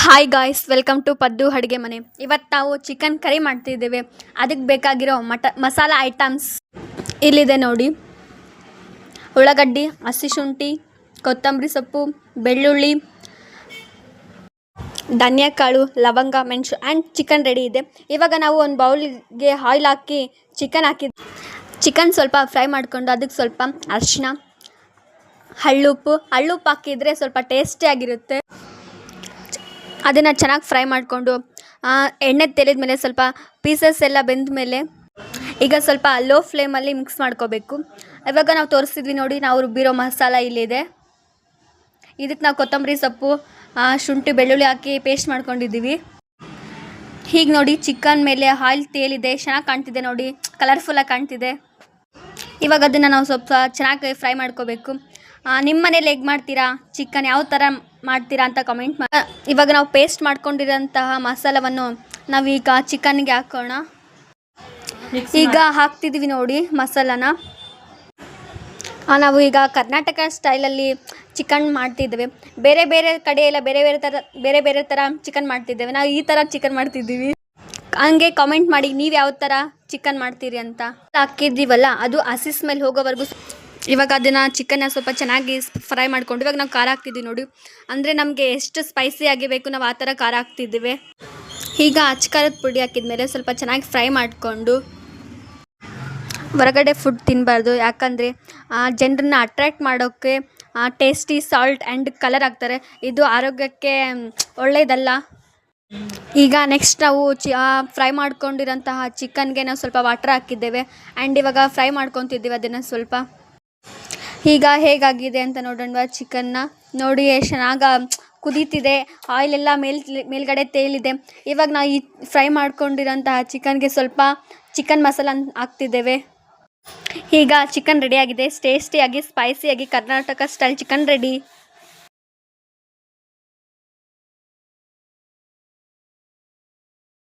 Hi guys, welcome to Paddu ಅಡುಗೆ ಮನೆ. ಇವತ್ತು ನಾವು ಚಿಕನ್ ಕರಿ ಮಾಡ್ತಿದ್ದೇವೆ. ಅದಕ್ಕೆ ಬೇಕಾಗಿರೋ ಮಸಾಲ ಐಟಮ್ಸ್ ಇಲ್ಲಿದೆ ನೋಡಿ. ಉಳ್ಳಾಗಡ್ಡಿ, ಹಸಿ ಶುಂಠಿ, ಕೊತ್ತಂಬರಿ ಸೊಪ್ಪು, ಬೆಳ್ಳುಳ್ಳಿ, ಧನಿಯಾಕಾಳು, ಲವಂಗ, ಮೆಣಸು ಆ್ಯಂಡ್ ಚಿಕನ್ ರೆಡಿ ಇದೆ. ಇವಾಗ ನಾವು ಒಂದು ಬೌಲ್ಗೆ ಆಯಿಲ್ ಹಾಕಿ ಚಿಕನ್ ಸ್ವಲ್ಪ ಫ್ರೈ ಮಾಡಿಕೊಂಡು ಅದಕ್ಕೆ ಸ್ವಲ್ಪ ಅರಿಶಿನ, ಹಳ್ಳುಪ್ಪು ಹಾಕಿದರೆ ಸ್ವಲ್ಪ ಟೇಸ್ಟಿಯಾಗಿರುತ್ತೆ. ಅದನ್ನು ಚೆನ್ನಾಗಿ ಫ್ರೈ ಮಾಡಿಕೊಂಡು ಎಣ್ಣೆ ತೆಲಿದ ಮೇಲೆ ಸ್ವಲ್ಪ ಪೀಸಸ್ ಎಲ್ಲ ಬೆಂದ ಮೇಲೆ ಈಗ ಸ್ವಲ್ಪ ಲೋ ಫ್ಲೇಮಲ್ಲಿ ಮಿಕ್ಸ್ ಮಾಡ್ಕೋಬೇಕು. ಇವಾಗ ನಾವು ತೋರಿಸ್ತಿದ್ವಿ ನೋಡಿ, ನಾವು ರುಬ್ಬಿರೋ ಮಸಾಲ ಇಲ್ಲಿದೆ. ಇದಕ್ಕೆ ನಾವು ಕೊತ್ತಂಬರಿ ಸೊಪ್ಪು, ಶುಂಠಿ, ಬೆಳ್ಳುಳ್ಳಿ ಹಾಕಿ ಪೇಸ್ಟ್ ಮಾಡ್ಕೊಂಡಿದ್ದೀವಿ. ಹೀಗೆ ನೋಡಿ ಚಿಕನ್ ಮೇಲೆ ಆಯಿಲ್ ತೇಲಿದೆ, ಚೆನ್ನಾಗಿ ಕಾಣ್ತಿದೆ ನೋಡಿ, ಕಲರ್ಫುಲ್ಲಾಗಿ ಕಾಣ್ತಿದೆ. ಇವಾಗ ಅದನ್ನು ನಾವು ಸ್ವಲ್ಪ ಚೆನ್ನಾಗಿ ಫ್ರೈ ಮಾಡ್ಕೋಬೇಕು. ನಿಮ್ಮ ಮನೇಲಿ ಹೇಗೆ ಮಾಡ್ತೀರಾ, ಚಿಕನ್ ಯಾವ ಥರ ಮಾಡ್ತೀರಾ ಅಂತ ಕಮೆಂಟ್ ಮಾಡಿ. ಇವಾಗ ನಾವು ಪೇಸ್ಟ್ ಮಾಡ್ಕೊಂಡಿರೋಂತಹ ಮಸಾಲವನ್ನು ನಾವೀಗ ಚಿಕನ್ಗೆ ಹಾಕೋಣ. ಈಗ ಹಾಕ್ತಿದ್ದೀವಿ ನೋಡಿ ಮಸಾಲಾನ. ನಾವು ಈಗ ಕರ್ನಾಟಕ ಸ್ಟೈಲಲ್ಲಿ ಚಿಕನ್ ಮಾಡ್ತಿದ್ದೇವೆ. ಬೇರೆ ಬೇರೆ ಕಡೆ ಎಲ್ಲ ಬೇರೆ ಬೇರೆ ಥರ ಚಿಕನ್ ಮಾಡ್ತಿದ್ದೇವೆ. ನಾವು ಈ ಥರ ಚಿಕನ್ ಮಾಡ್ತಿದ್ದೀವಿ. ಹಂಗೆ ಕಾಮೆಂಟ್ ಮಾಡಿ ನೀವು ಯಾವ ಥರ ಚಿಕನ್ ಮಾಡ್ತೀರಿ ಅಂತ. ಹಾಕಿದ್ದೀವಲ್ಲ, ಅದು ಹಸಿ ಸ್ಮೆಲ್ ಹೋಗೋವರೆಗೂ ಇವಾಗ ಅದನ್ನು ಚಿಕನ್ನ ಸ್ವಲ್ಪ ಚೆನ್ನಾಗಿ ಫ್ರೈ ಮಾಡ್ಕೊಂಡು ಇವಾಗ ನಾವು ಖಾರ ಹಾಕ್ತಿದ್ದೀವಿ ನೋಡಿ. ಅಂದರೆ ನಮಗೆ ಎಷ್ಟು ಸ್ಪೈಸಿಯಾಗಿ ಬೇಕು ನಾವು ಆ ಥರ ಖಾರ ಹಾಕ್ತಿದ್ದೀವಿ. ಈಗ ಅಚ್ಕಾರದ ಪುಡಿ ಹಾಕಿದ್ಮೇಲೆ ಸ್ವಲ್ಪ ಚೆನ್ನಾಗಿ ಫ್ರೈ ಮಾಡಿಕೊಂಡು, ಹೊರಗಡೆ ಫುಡ್ ತಿನ್ನಬಾರ್ದು, ಯಾಕಂದರೆ ಜನರನ್ನ ಅಟ್ರ್ಯಾಕ್ಟ್ ಮಾಡೋಕ್ಕೆ ಟೇಸ್ಟಿ ಸಾಲ್ಟ್ ಆ್ಯಂಡ್ ಕಲರ್ ಹಾಕ್ತಾರೆ. ಇದು ಆರೋಗ್ಯಕ್ಕೆ ಒಳ್ಳೆಯದಲ್ಲ. ಈಗ ನೆಕ್ಸ್ಟ್ ನಾವು ಫ್ರೈ ಮಾಡ್ಕೊಂಡಿರೋಂತಹ ಚಿಕನ್ಗೆ ನಾವು ಸ್ವಲ್ಪ ವಾಟರ್ ಹಾಕಿದ್ದೇವೆ ಆ್ಯಂಡ್ ಇವಾಗ ಫ್ರೈ ಮಾಡ್ಕೊತಿದ್ದೀವಿ ಅದನ್ನು ಸ್ವಲ್ಪ. ಈಗ ಹೇಗಾಗಿದೆ ಅಂತ ನೋಡೋಣ. ಚಿಕನ್ನ ನೋಡಿ ಎಷ್ಟು ಚೆನ್ನಾಗಿ ಕುದೀತಿದೆ, ಆಯಿಲೆಲ್ಲ ಮೇಲ್ಗಡೆ ತೇಲಿದೆ. ಇವಾಗ ನಾವು ಈ ಫ್ರೈ ಮಾಡ್ಕೊಂಡಿರೋಂತಹ ಚಿಕನ್ಗೆ ಸ್ವಲ್ಪ ಚಿಕನ್ ಮಸಾಲ ಹಾಕ್ತಿದ್ದೇವೆ. ಈಗ ಚಿಕನ್ ರೆಡಿಯಾಗಿದೆ. ಟೇಸ್ಟಿಯಾಗಿ ಸ್ಪೈಸಿಯಾಗಿ ಕರ್ನಾಟಕ ಸ್ಟೈಲ್ ಚಿಕನ್ ರೆಡಿ.